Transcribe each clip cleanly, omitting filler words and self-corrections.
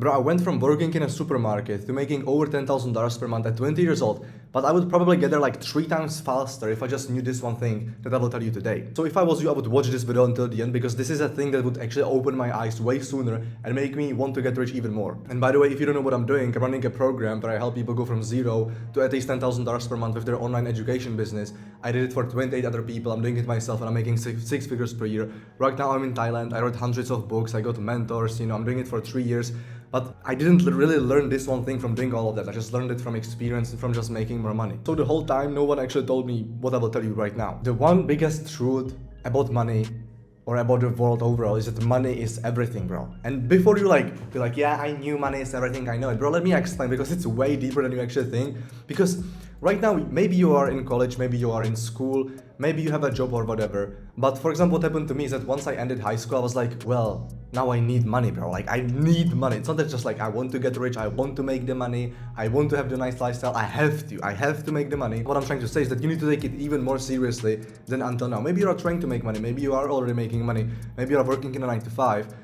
Bro, I went from working in a supermarket to making over $10,000 per month at 20 years old, but I would probably get there like 3 times faster if I just knew this one thing that I will tell you today. So if I was you, I would watch this video until the end because this is a thing that would actually open my eyes way sooner and make me want to get rich even more. And by the way, if you don't know what I'm doing, I'm running a program where I help people go from zero to at least $10,000 per month with their online education business. I did it for 28 other people, I'm doing it myself, and I'm making six figures per year. Right now I'm in Thailand, I wrote hundreds of books, I got mentors, I'm doing it for 3 years. But I didn't really learn this one thing from doing all of that. I just learned it from experience and from just making more money. So the whole time, no one actually told me what I will tell you right now. The one biggest truth about money or about the world overall is that money is everything, bro. And before you be like, yeah, I knew money is everything, I know it. Bro, let me explain because it's way deeper than you actually think. Because right now, maybe you are in college, maybe you are in school, maybe you have a job or whatever. But for example, what happened to me is that once I ended high school, I was like, well, now I need money, bro. Like, I need money. It's not that just like I want to get rich, I want to make the money, I want to have the nice lifestyle. I have to make the money. What I'm trying to say is that you need to take it even more seriously than until now. Maybe you're trying to make money, maybe you are already making money, maybe you're working in a 9 to 5,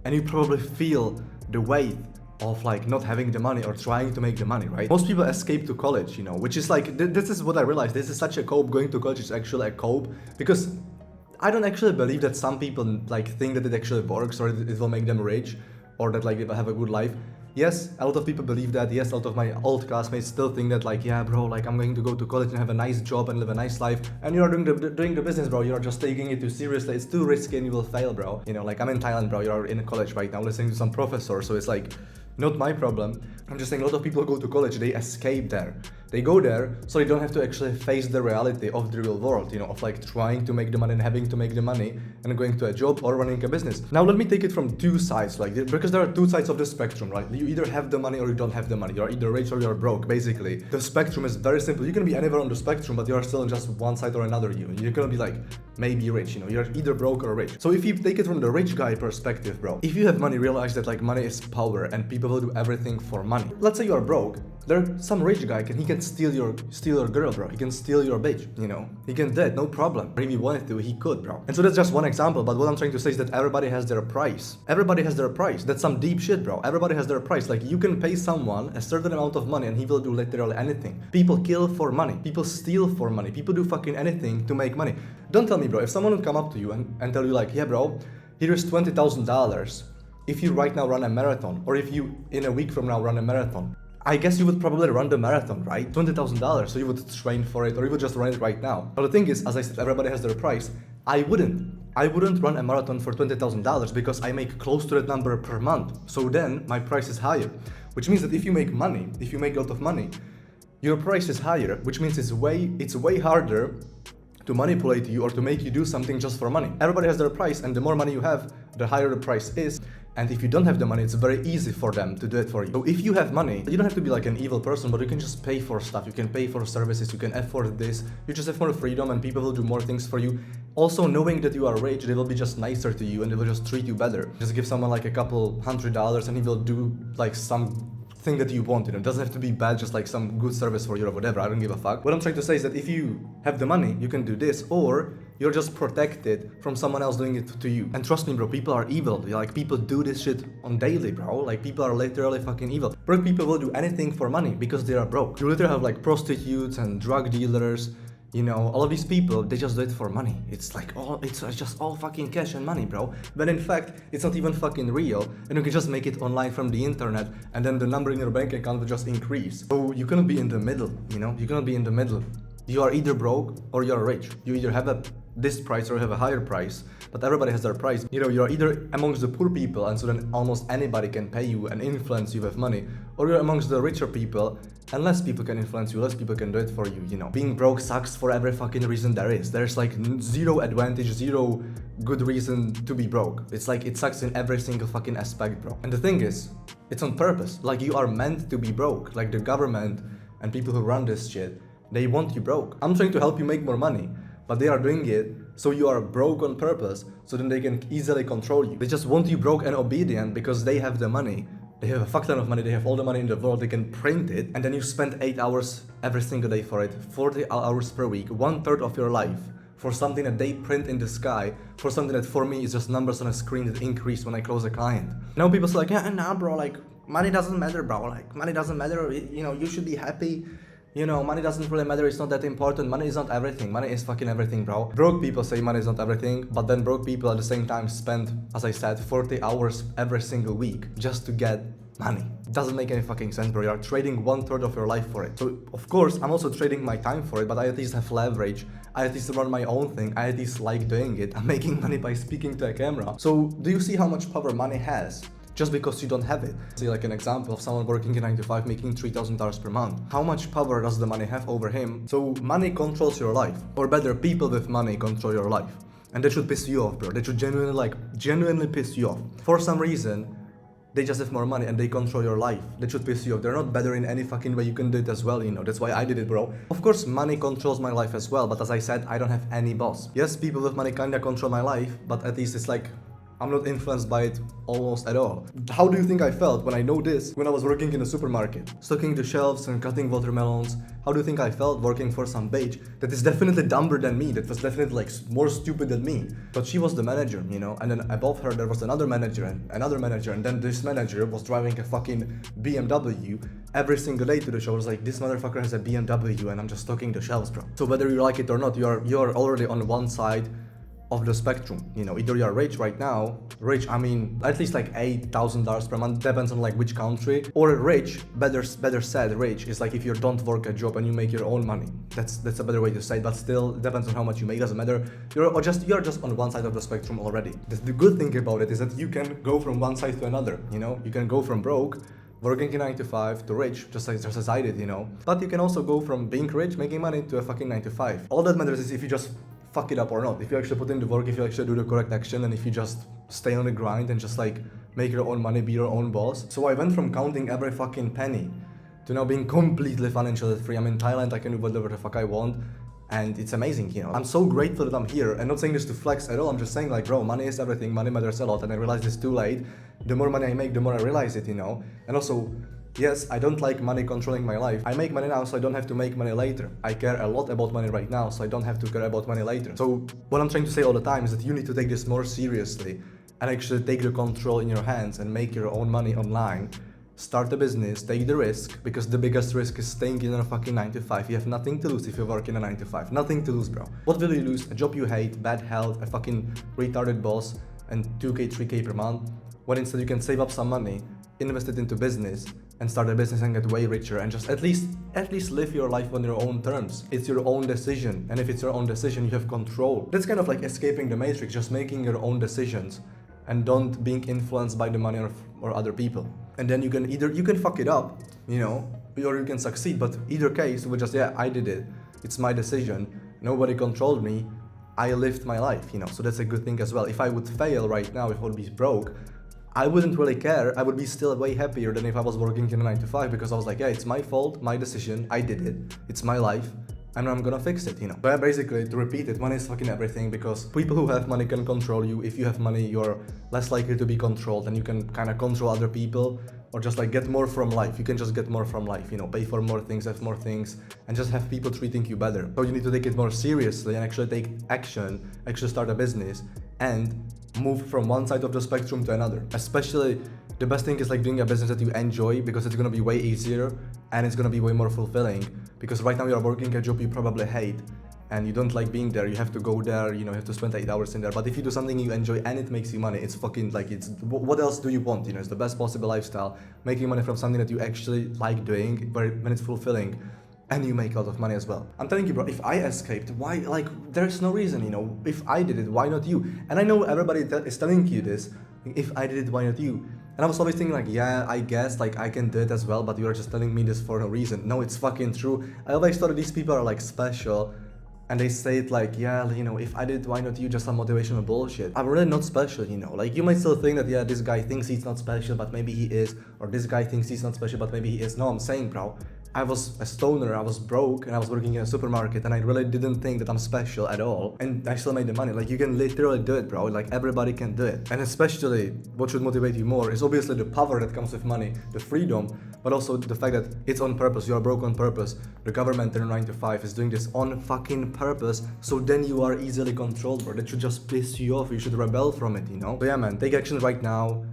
and you probably feel the weight of like not having the money or trying to make the money, right? Most people escape to college, which is like, this is what I realized. This is such a cope. Going to college is actually a cope because I don't actually believe that some people like think that it actually works or it will make them rich or that like they will have a good life. Yes, a lot of people believe that. Yes, a lot of my old classmates still think that like, yeah, bro, like I'm going to go to college and have a nice job and live a nice life. And you're doing the business, bro. You're just taking it too seriously. It's too risky and you will fail, bro. Like I'm in Thailand, bro. You're in college right now listening to some professor. So it's like, not my problem. I'm just saying a lot of people go to college, they escape there. They go there so they don't have to actually face the reality of the real world, of like trying to make the money and having to make the money and going to a job or running a business. Now let me take it from two sides, because there are two sides of the spectrum, right? You either have the money or you don't have the money. You're either rich or you're broke, basically. The spectrum is very simple. You can be anywhere on the spectrum, but you're still on just one side or another. You're gonna be like, maybe rich, you're either broke or rich. So if you take it from the rich guy perspective, bro, if you have money, realize that like money is power and people will do everything for money. Let's say you're broke. There's some rich guy he can steal your girl, bro. He can steal your bitch, He can do it, no problem. Or if he wanted to, he could, bro. And so that's just one example, but what I'm trying to say is that everybody has their price. Everybody has their price. That's some deep shit, bro. Everybody has their price. Like, you can pay someone a certain amount of money and he will do literally anything. People kill for money. People steal for money. People do fucking anything to make money. Don't tell me, bro, if someone would come up to you and tell you like, yeah, bro, here's $20,000 if you right now run a marathon, or if you in a week from now run a marathon. I guess you would probably run the marathon, right? $20,000, so you would train for it, or you would just run it right now. But the thing is, as I said, everybody has their price. I wouldn't run a marathon for $20,000 because I make close to that number per month. So then my price is higher, which means that if you make money, if you make a lot of money, your price is higher, which means it's way harder to manipulate you or to make you do something just for money. Everybody has their price, and the more money you have, the higher the price is. And if you don't have the money, it's very easy for them to do it for you. So if you have money, you don't have to be like an evil person, but you can just pay for stuff. You can pay for services, you can afford this. You just have more freedom and people will do more things for you. Also, knowing that you are rich, they will be just nicer to you and they will just treat you better. Just give someone like a couple $100 and he will do like some thing that you want, It doesn't have to be bad, just like some good service for you or whatever. I don't give a fuck. What I'm trying to say is that if you have the money, you can do this, or you're just protected from someone else doing it to you. And trust me, bro, people are evil. Like, people do this shit on daily, bro. Like, people are literally fucking evil. Broke people will do anything for money because they are broke. You literally have like prostitutes and drug dealers, all of these people, they just do it for money. It's just all fucking cash and money, bro. But in fact, it's not even fucking real. And you can just make it online from the internet, and then the number in your bank account will just increase. So you cannot be in the middle, You cannot be in the middle. You are either broke or you're rich. You either have this price or you have a higher price, but everybody has their price. You're either amongst the poor people, and so then almost anybody can pay you and influence you with money, or you're amongst the richer people, and less people can influence you, less people can do it for you, Being broke sucks for every fucking reason there is. There's like zero advantage, zero good reason to be broke. It's like, it sucks in every single fucking aspect, bro. And the thing is, it's on purpose. Like, you are meant to be broke. Like, the government and people who run this shit, they want you broke. I'm trying to help you make more money, but they are doing it so you are broke on purpose, so then they can easily control you. They just want you broke and obedient because they have the money. They have a fuck ton of money, they have all the money in the world, they can print it, and then you spend 8 hours every single day for it, 40 hours per week, 1/3 of your life, for something that they print in the sky, for something that for me is just numbers on a screen that increase when I close a client. Now people say like, yeah, nah bro, like, money doesn't matter, bro. Like, money doesn't matter. You know, you should be happy. You know, money doesn't really matter. It's not that important. Money is not everything. Money is fucking everything, bro. Broke people say money is not everything, but then broke people at the same time spend, as I said, 40 hours every single week just to get money. It doesn't make any fucking sense, bro. You're trading 1/3 of your life for it. So, of course, I'm also trading my time for it, but I at least have leverage. I at least run my own thing. I at least like doing it. I'm making money by speaking to a camera. So, do you see how much power money has? Just because you don't have it. See, like an example of someone working a 9 to 5 making $3,000 per month. How much power does the money have over him? So money controls your life. Or better, people with money control your life. And that should piss you off, bro. That should genuinely piss you off. For some reason, they just have more money and they control your life. That should piss you off. They're not better in any fucking way. You can do it as well, you know. That's why I did it, bro. Of course, money controls my life as well. But as I said, I don't have any boss. Yes, people with money kinda control my life. But at least it's like, I'm not influenced by it almost at all. How do you think I felt when I know this when I was working in a supermarket? Stocking the shelves and cutting watermelons. How do you think I felt working for some bitch that is definitely dumber than me, that was definitely like more stupid than me? But she was the manager, you know, and then above her there was another manager, and then this manager was driving a fucking BMW every single day to the show. I was like, this motherfucker has a BMW and I'm just stocking the shelves, bro. So whether you like it or not, you're already on one side of the spectrum, you know. Either you're rich right now, rich, I mean, at least like $8,000 per month, depends on like which country, or rich, better said, rich is like if you don't work a job and you make your own money. That's a better way to say it, but still depends on how much you make, doesn't matter. You're just on one side of the spectrum already. The good thing about it is that you can go from one side to another, you know. You can go from broke, working in 9 to 5 to rich, just as I did, you know. But you can also go from being rich, making money, to a fucking 9 to 5. All that matters is if you just fuck it up or not. If you actually put in the work, if you actually do the correct action, and if you just stay on the grind and just like make your own money, be your own boss. So I went from counting every fucking penny to now being completely financially free. I'm in Thailand, I can do whatever the fuck I want. And it's amazing, you know. I'm so grateful that I'm here, and not saying this to flex at all. I'm just saying like, bro, money is everything, money matters a lot, and I realized this too late. The more money I make, the more I realize it, you know. And also, yes, I don't like money controlling my life. I make money now, so I don't have to make money later. I care a lot about money right now, so I don't have to care about money later. So what I'm trying to say all the time is that you need to take this more seriously and actually take the control in your hands and make your own money online. Start a business, take the risk, because the biggest risk is staying in a fucking 9 to 5. You have nothing to lose if you work in a 9 to 5. Nothing to lose, bro. What will you lose? A job you hate, bad health, a fucking retarded boss, and 2K, 3K per month? When instead you can save up some money, invest it into business, and start a business and get way richer, and just at least live your life on your own terms. It's your own decision, and if it's your own decision, you have control. That's kind of like escaping the matrix, just making your own decisions and don't being influenced by the money or other people. And then you can fuck it up, you know, or you can succeed, but either case, we just, yeah, I did it. It's my decision. Nobody controlled me. I lived my life, you know, so that's a good thing as well. If I would fail right now, if I would be broke, I wouldn't really care. I would be still way happier than if I was working in a 9 to 5, because I was like, yeah, it's my fault, my decision, I did it, it's my life, and I'm gonna fix it, you know. But basically, to repeat it, money is fucking everything, because people who have money can control you. If you have money, you're less likely to be controlled, and you can kind of control other people, or just like get more from life. You can just get more from life, you know, pay for more things, have more things, and just have people treating you better. So you need to take it more seriously and actually take action, actually start a business, and move from one side of the spectrum to another. Especially, the best thing is like doing a business that you enjoy, because it's gonna be way easier and it's gonna be way more fulfilling. Because right now you're working a job you probably hate and you don't like being there. You have to go there, you know, you have to spend 8 hours in there. But if you do something you enjoy and it makes you money, it's fucking like, it's what else do you want? You know, it's the best possible lifestyle. Making money from something that you actually like doing, when it's fulfilling. And you make a lot of money as well. I'm telling you, bro, if I escaped, why, like, there's no reason, you know. If I did it, why not you? And I know everybody is telling you this. If I did it, why not you? And I was always thinking like, yeah, I guess, like, I can do it as well, but you're just telling me this for no reason. No, it's fucking true. I always thought these people are, like, special. And they say it like, yeah, you know, if I did it, why not you? Just some motivational bullshit. I'm really not special, you know. Like, you might still think that, yeah, this guy thinks he's not special, but maybe he is. Or this guy thinks he's not special, but maybe he is. No, I'm saying, bro, I was a stoner, I was broke, and I was working in a supermarket, and I really didn't think that I'm special at all. And I still made the money. Like, you can literally do it, bro. Like, everybody can do it. And especially, what should motivate you more is obviously the power that comes with money, the freedom, but also the fact that it's on purpose. You are broke on purpose. The government in 9 to 5 is doing this on fucking purpose, so then you are easily controlled, bro. That should just piss you off. You should rebel from it, you know? So yeah, man, take action right now.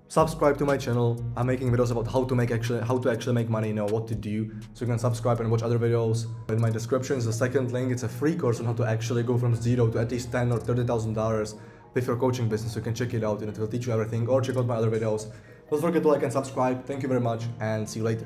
subscribe to my channel. I'm making videos about how to actually make money, what to do. So you can subscribe and watch other videos. In my description is the second link. It's a free course on how to actually go from zero to at least $10,000 or $30,000 with your coaching business. You can check it out and it will teach you everything, or check out my other videos. Don't forget to like and subscribe. Thank you very much and see you later.